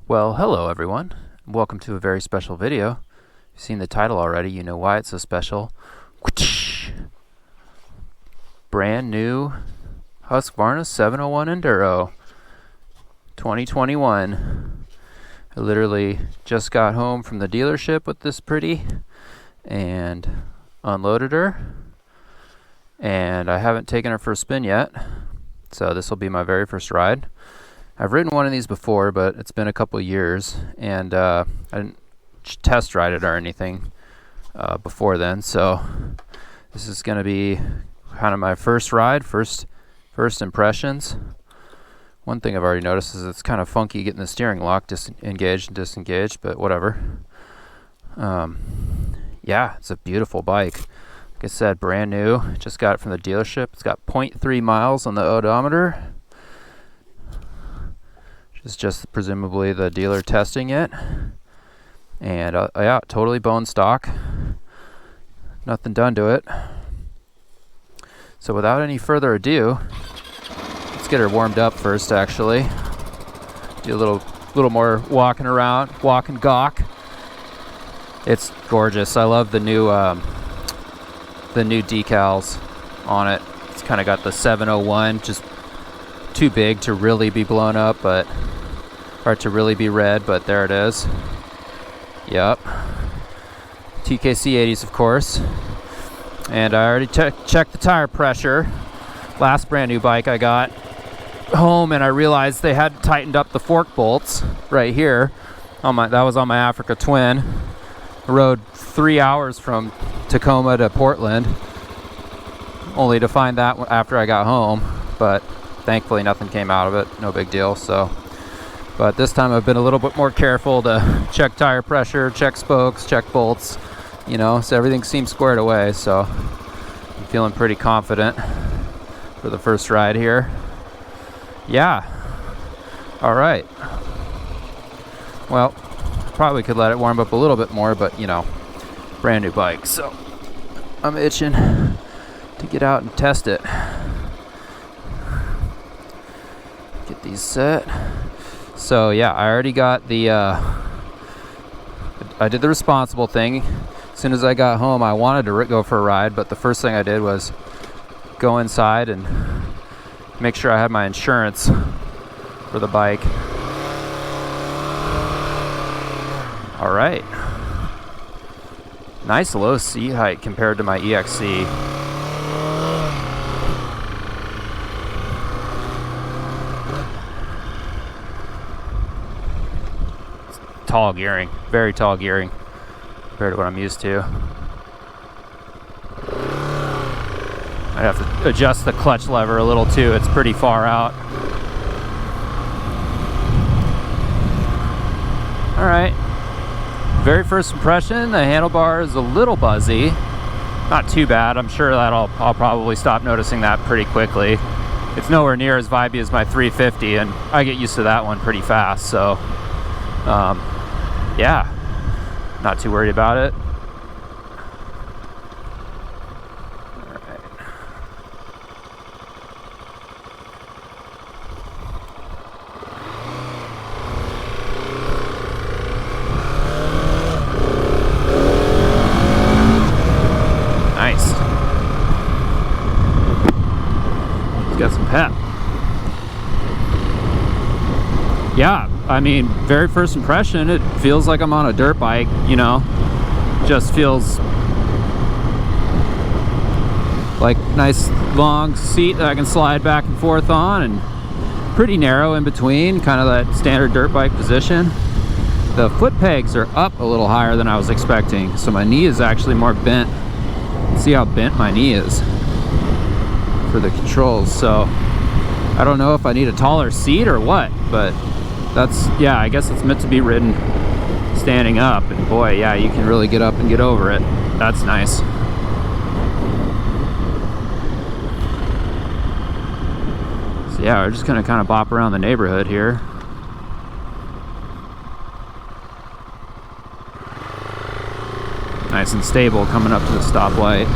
Well, hello everyone. Welcome to a very special video. You've seen the title already, you know why it's so special. Brand new Husqvarna 701 Enduro 2021. I literally just got home from the dealership with this pretty and unloaded her. And I haven't taken her for a spin yet, so this will be my very first ride. I've ridden one of these before, but it's been a couple years, and I didn't test ride it or anything before then, so this is going to be kind of my first ride, first impressions. One thing I've already noticed is it's kind of funky getting the steering lock engaged and disengaged, but whatever. Yeah, it's a beautiful bike. Like I said, brand new. Just got it from the dealership. It's got 0.3 miles on the odometer. It's just presumably the dealer testing it. And yeah, totally bone stock. Nothing done to it. So without any further ado, let's get her warmed up first actually. Do a little more walking around, walk and gawk. It's gorgeous. I love the new decals on it. It's kind of got the 701, just too big to really be blown up, but or to really be red, but there it is. Yep. TKC 80s, of course. And I already checked the tire pressure. Last brand new bike I got home, and I realized they had tightened up the fork bolts right here. That was on my Africa Twin. I rode 3 hours from Tacoma to Portland, only to find that after I got home. But thankfully nothing came out of it. No big deal. But this time I've been a little bit more careful to check tire pressure, check spokes, check bolts, so everything seems squared away. So I'm feeling pretty confident for the first ride here. Yeah. All right. Well, probably could let it warm up a little bit more, but brand new bike. So I'm itching to get out and test it. Get these set. So yeah, I already got the I did the responsible thing. As soon as I got home, I wanted to go for a ride, but the first thing I did was go inside and make sure I had my insurance for the bike. All right. Nice low seat height compared to my EXC. Tall gearing, very tall gearing compared to what I'm used to. I have to adjust the clutch lever a little too. It's pretty far out. All right. Very first impression, the handlebar is a little buzzy. Not too bad. I'm sure that I'll probably stop noticing that pretty quickly. It's nowhere near as vibey as my 350, and I get used to that one pretty fast. So, yeah, not too worried about it. All right. Nice. It's got some pep. Yeah, I mean, very first impression, it feels like I'm on a dirt bike, just feels like nice long seat that I can slide back and forth on, and pretty narrow in between, kind of that standard dirt bike position. The foot pegs are up a little higher than I was expecting, so my knee is actually more bent. See how bent my knee is for the controls. So I don't know if I need a taller seat or what, but yeah, I guess it's meant to be ridden standing up, and boy, yeah, you can really get up and get over it. That's nice. So yeah, we're just gonna kind of bop around the neighborhood here. Nice and stable coming up to the stoplight.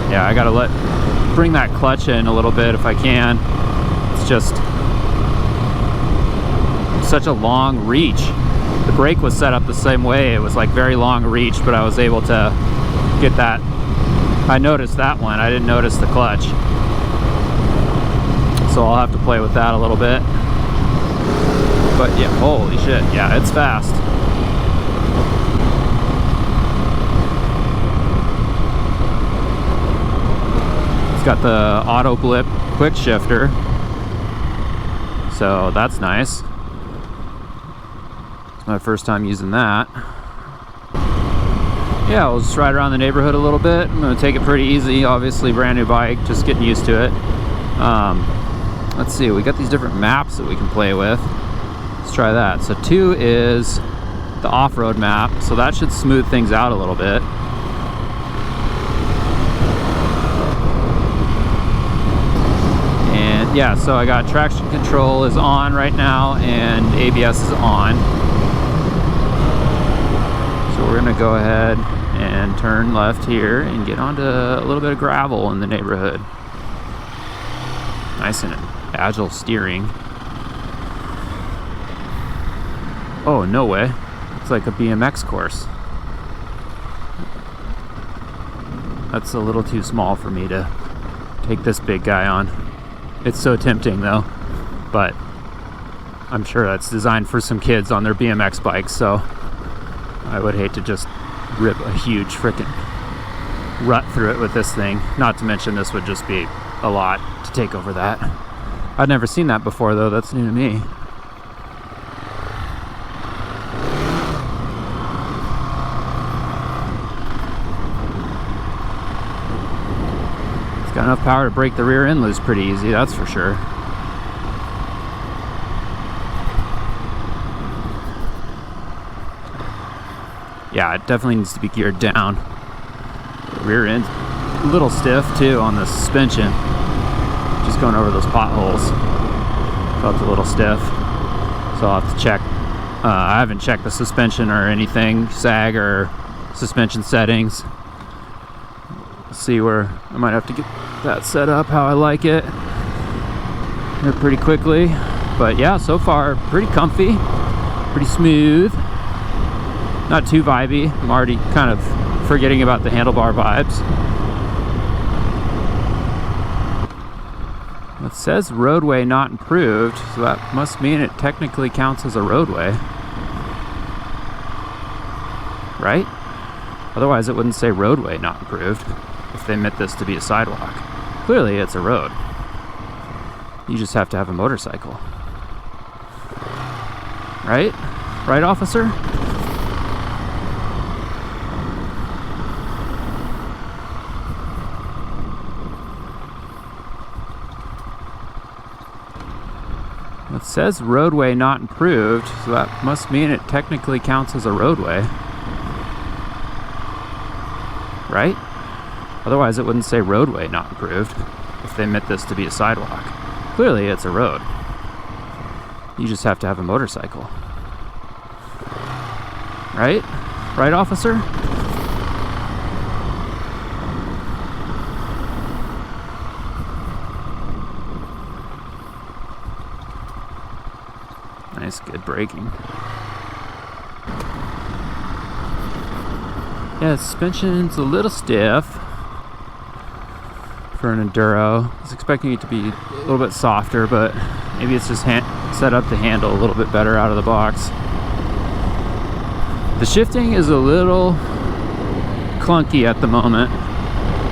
Yeah, I gotta bring that clutch in a little bit if I can. It's just such a long reach. The brake was set up the same way. It was like very long reach, but I was able to get that. I noticed that one. I didn't notice the clutch. So I'll have to play with that a little bit. But yeah, holy shit, yeah, it's fast. It's got the auto blip quick shifter, so that's nice. It's my first time using that. Yeah, we'll just ride around the neighborhood a little bit. I'm gonna take it pretty easy. Obviously, brand new bike, just getting used to it. Let's see, we got these different maps that we can play with. Let's try that. So 2 is the off-road map, so that should smooth things out a little bit. And yeah, so I got traction control is on right now and ABS is on. So we're gonna go ahead and turn left here and get onto a little bit of gravel in the neighborhood. Nice and agile steering. Oh, no way. It's like a BMX course. That's a little too small for me to take this big guy on. It's so tempting though, but I'm sure that's designed for some kids on their BMX bikes, so I would hate to just rip a huge frickin' rut through it with this thing. Not to mention this would just be a lot to take over that. I'd never seen that before though, that's new to me. It's got enough power to break the rear end loose pretty easy, that's for sure. Yeah, it definitely needs to be geared down. The rear end's a little stiff too on the suspension. Just going over those potholes. Felt a little stiff. So I'll have to check. I haven't checked the suspension or anything, sag or suspension settings. See where I might have to get that set up how I like it here pretty quickly. But yeah, so far pretty comfy, pretty smooth. Not too vibey. I'm already kind of forgetting about the handlebar vibes. It says roadway not improved, so that must mean it technically counts as a roadway. Right? Otherwise it wouldn't say roadway not improved if they meant this to be a sidewalk. Clearly it's a road. You just have to have a motorcycle. Right? Right, officer? It says roadway not improved, so that must mean it technically counts as a roadway. Right? Otherwise it wouldn't say roadway not improved if they meant this to be a sidewalk. Clearly it's a road. You just have to have a motorcycle. Right? Right, officer? Nice, good braking. Yeah, the suspension's a little stiff for an Enduro. I was expecting it to be a little bit softer, but maybe it's just set up to handle a little bit better out of the box. The shifting is a little clunky at the moment,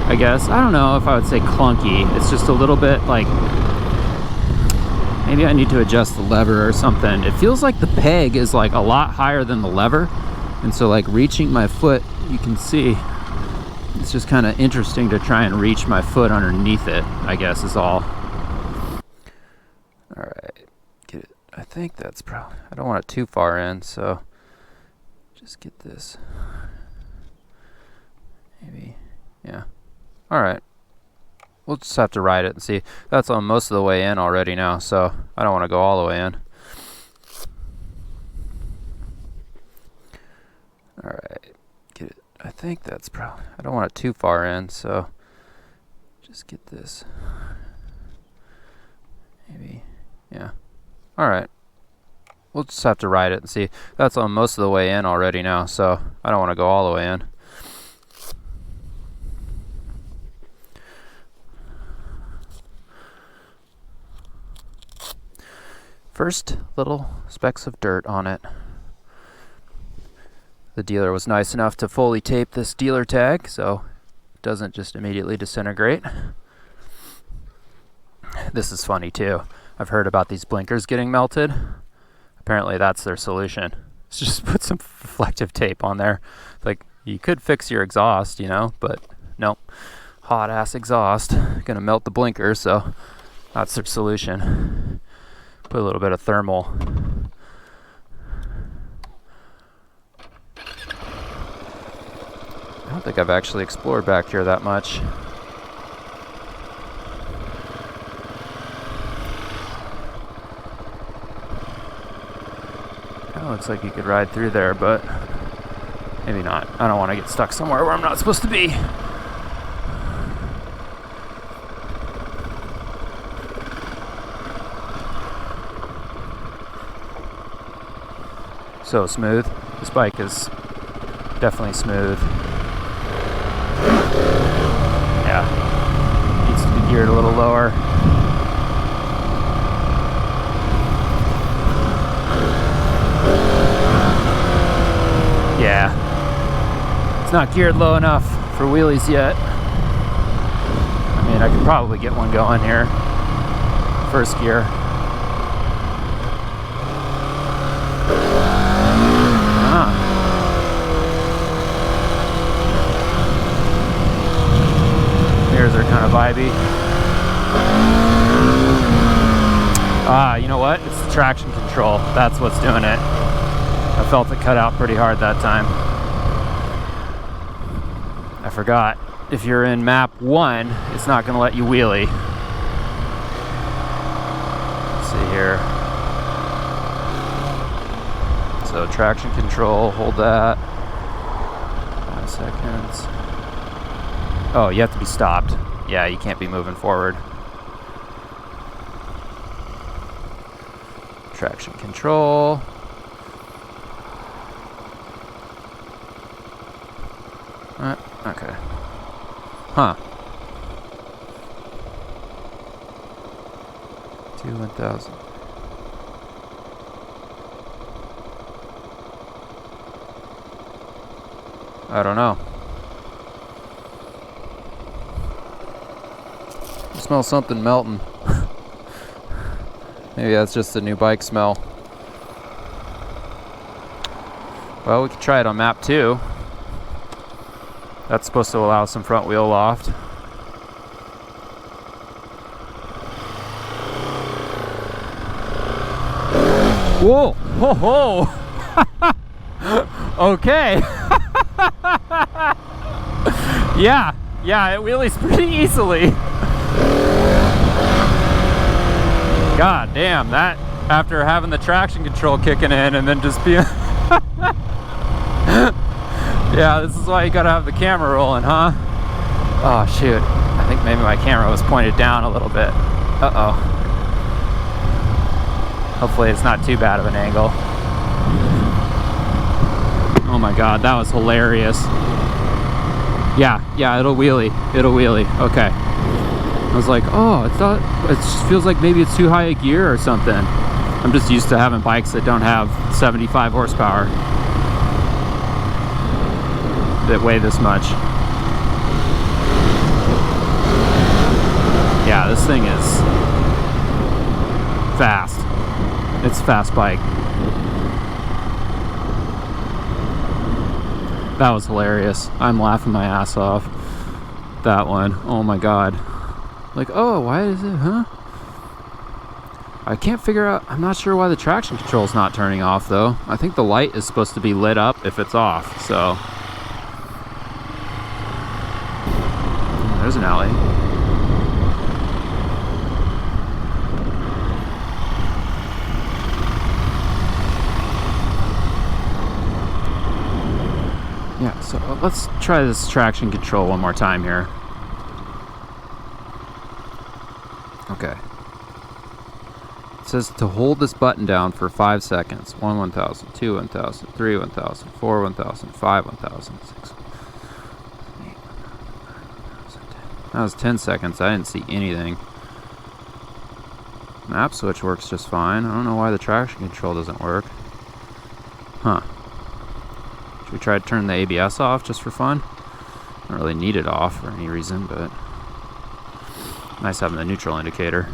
I guess. I don't know if I would say clunky. It's just a little bit like, maybe I need to adjust the lever or something. It feels like the peg is like a lot higher than the lever. And so like reaching my foot, you can see, it's just kind of interesting to try and reach my foot underneath it, I guess is all. All right, get it. I think that's probably, I don't want it too far in, so just get this. Maybe, yeah. All right. We'll just have to ride it and see. That's on most of the way in already now, so I don't want to go all the way in. All right, get it. I think that's probably, I don't want it too far in, so just get this. Maybe, yeah. All right. we'll just have to ride it and see. That's on most of the way in already now, so I don't want to go all the way in. First little specks of dirt on it. The dealer was nice enough to fully tape this dealer tag so it doesn't just immediately disintegrate. This is funny too. I've heard about these blinkers getting melted. Apparently that's their solution. It's just put some reflective tape on there. Like, you could fix your exhaust, you know, but nope. Hot ass exhaust. Gonna melt the blinkers, so that's their solution. Put a little bit of thermal. I don't think I've actually explored back here that much. Kinda looks like you could ride through there, but maybe not. I don't want to get stuck somewhere where I'm not supposed to be. So smooth. This bike is definitely smooth. Yeah, needs to be geared a little lower. Yeah, it's not geared low enough for wheelies yet. I mean, I could probably get one going here. First gear. Mirrors are kind of vibey. You know what? It's the traction control. That's what's doing it. I felt it cut out pretty hard that time. I forgot. If you're in map 1, it's not going to let you wheelie. Let's see here. So traction control, hold that. 5 seconds. Oh, you have to be stopped. Yeah, you can't be moving forward. Traction control. Okay. Huh. 1000. I don't know. I smell something melting. Maybe that's just the new bike smell. Well, we could try it on map 2. That's supposed to allow some front wheel loft. Whoa! Whoa! Whoa! Okay. Yeah, it wheelies pretty easily. God damn, that after having the traction control kicking in and then just being yeah, this is why you gotta have the camera rolling, huh? Oh shoot, I think maybe my camera was pointed down a little bit. Uh-oh. Hopefully it's not too bad of an angle. Oh my god, that was hilarious. Yeah, it'll wheelie. Okay. I was like, oh, it just feels like maybe it's too high a gear or something. I'm just used to having bikes that don't have 75 horsepower that weigh this much. Yeah, this thing is fast. It's a fast bike. That was hilarious. I'm laughing my ass off. That one. Oh my god. Like, oh, why is it, huh? I can't figure out, I'm not sure why the traction control's not turning off though. I think the light is supposed to be lit up if it's off, so. There's an alley. Yeah, so let's try this traction control one more time here. Okay. It says to hold this button down for 5 seconds. 1 1000, 2 1000, 3 1000, 4 1000, 5 1000, 6 8. That was 10 seconds. I didn't see anything. Map switch works just fine. I don't know why the traction control doesn't work. Huh. Should we try to turn the ABS off just for fun? I don't really need it off for any reason, but nice having the neutral indicator.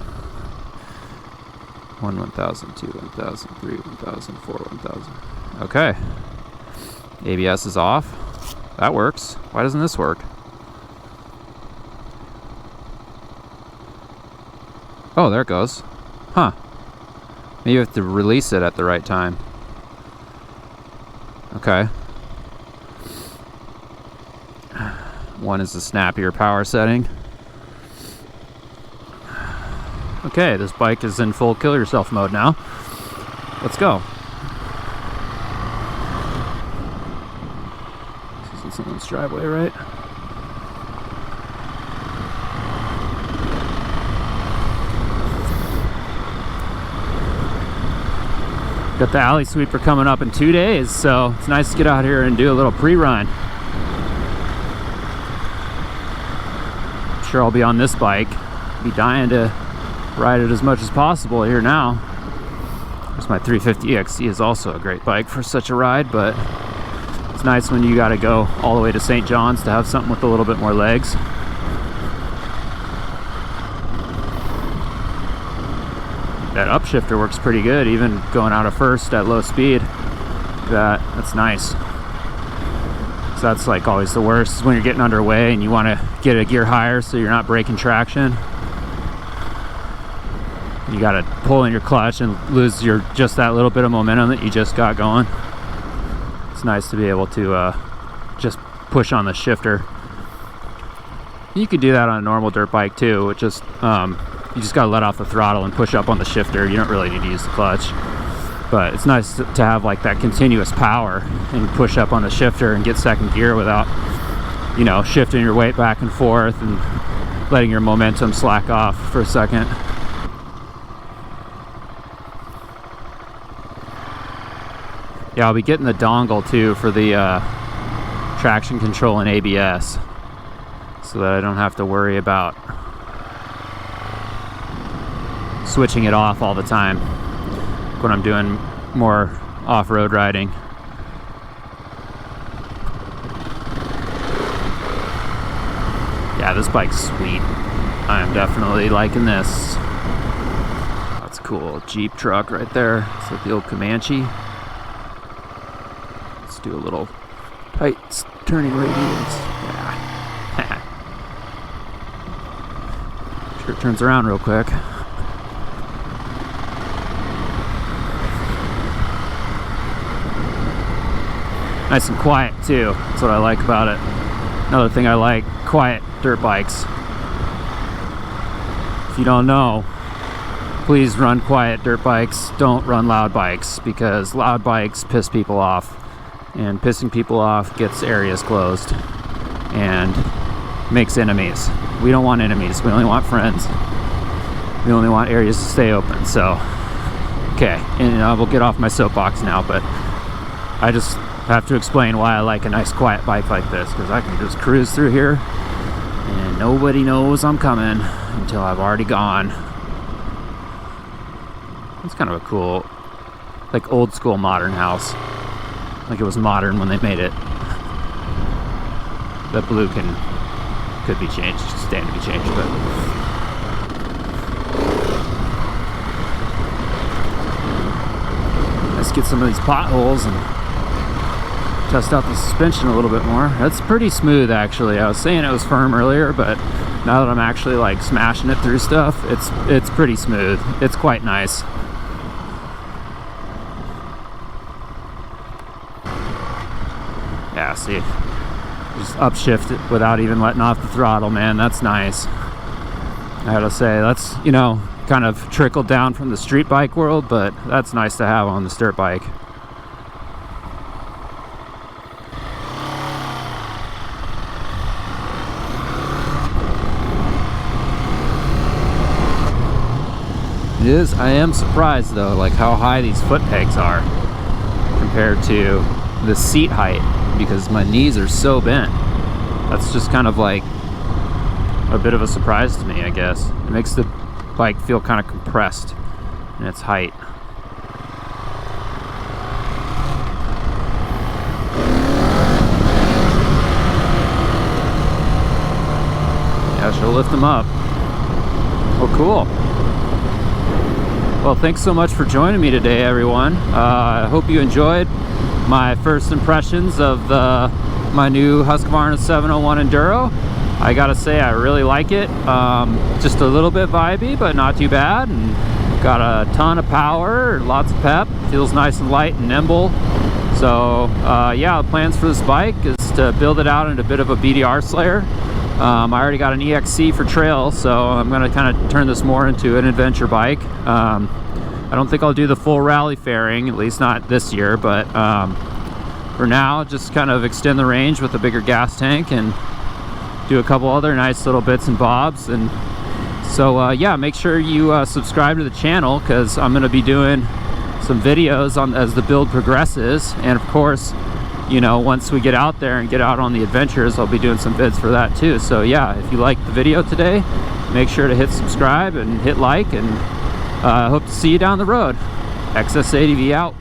1 1000, 2 1000, 3 1000, 4 1000. Okay. ABS is off. That works. Why doesn't this work? Oh, there it goes. Huh. Maybe you have to release it at the right time. Okay. 1 is the snappier power setting. Okay, this bike is in full kill yourself mode now. Let's go. This isn't someone's driveway, right? Got the alley sweeper coming up in 2 days, so it's nice to get out here and do a little pre-run. I'm sure I'll be on this bike. Be dying to ride it as much as possible here now. Of course, my 350 XC is also a great bike for such a ride, but it's nice when you got to go all the way to St. John's to have something with a little bit more legs. That upshifter works pretty good, even going out of first at low speed. That's nice. So that's like always the worst, is when you're getting underway and you want to get a gear higher so you're not breaking traction. You got to pull in your clutch and lose just that little bit of momentum that you just got going. It's nice to be able to just push on the shifter. You could do that on a normal dirt bike too. You just got to let off the throttle and push up on the shifter. You don't really need to use the clutch. But it's nice to have like that continuous power and push up on the shifter and get second gear without, you know, shifting your weight back and forth and letting your momentum slack off for a second. Yeah, I'll be getting the dongle too for the traction control and ABS, so that I don't have to worry about switching it off all the time when I'm doing more off-road riding. Yeah, this bike's sweet. I am definitely liking this. That's cool. Jeep truck right there. It's like the old Comanche. Let's do a little tight turning radius. Yeah. Sure it turns around real quick. Nice and quiet too. That's what I like about it. Another thing I like, quiet dirt bikes. If you don't know, please run quiet dirt bikes. Don't run loud bikes, because loud bikes piss people off. And pissing people off gets areas closed and makes enemies. We don't want enemies. We only want friends. We only want areas to stay open. So, okay. And I will get off my soapbox now, but I just have to explain why I like a nice quiet bike like this, because I can just cruise through here and nobody knows I'm coming until I've already gone. It's kind of a cool, like old school modern house. Like it was modern when they made it. The blue could be changed, stand to be changed, but let's get some of these potholes and test out the suspension a little bit more. That's pretty smooth actually. I was saying it was firm earlier, but now that I'm actually like smashing it through stuff, it's pretty smooth. It's quite nice. Yeah, see, just upshift it without even letting off the throttle, man. That's nice. I gotta say, that's, you know, kind of trickled down from the street bike world, but that's nice to have on this dirt bike. It is. I am surprised though, like how high these foot pegs are compared to the seat height, because my knees are so bent. That's just kind of like a bit of a surprise to me, I guess. It makes the bike feel kind of compressed in its height. Yeah, I should lift them up. Oh, cool. Well, thanks so much for joining me today, everyone. I hope you enjoyed my first impressions of my new Husqvarna 701 Enduro. I gotta say, I really like it. Just a little bit vibey, but not too bad. And got a ton of power, lots of pep. Feels nice and light and nimble. So yeah, the plans for this bike is to build it out into a bit of a BDR slayer. I already got an EXC for trail, so I'm gonna kind of turn this more into an adventure bike. I don't think I'll do the full rally fairing, at least not this year, but for now, just kind of extend the range with a bigger gas tank and do a couple other nice little bits and bobs. And so yeah, make sure you subscribe to the channel, because I'm going to be doing some videos on as the build progresses. And of course, you know, once we get out there and get out on the adventures, I'll be doing some vids for that too. So yeah, if you liked the video today, make sure to hit subscribe and hit like, and hope to see you down the road. XS80V out.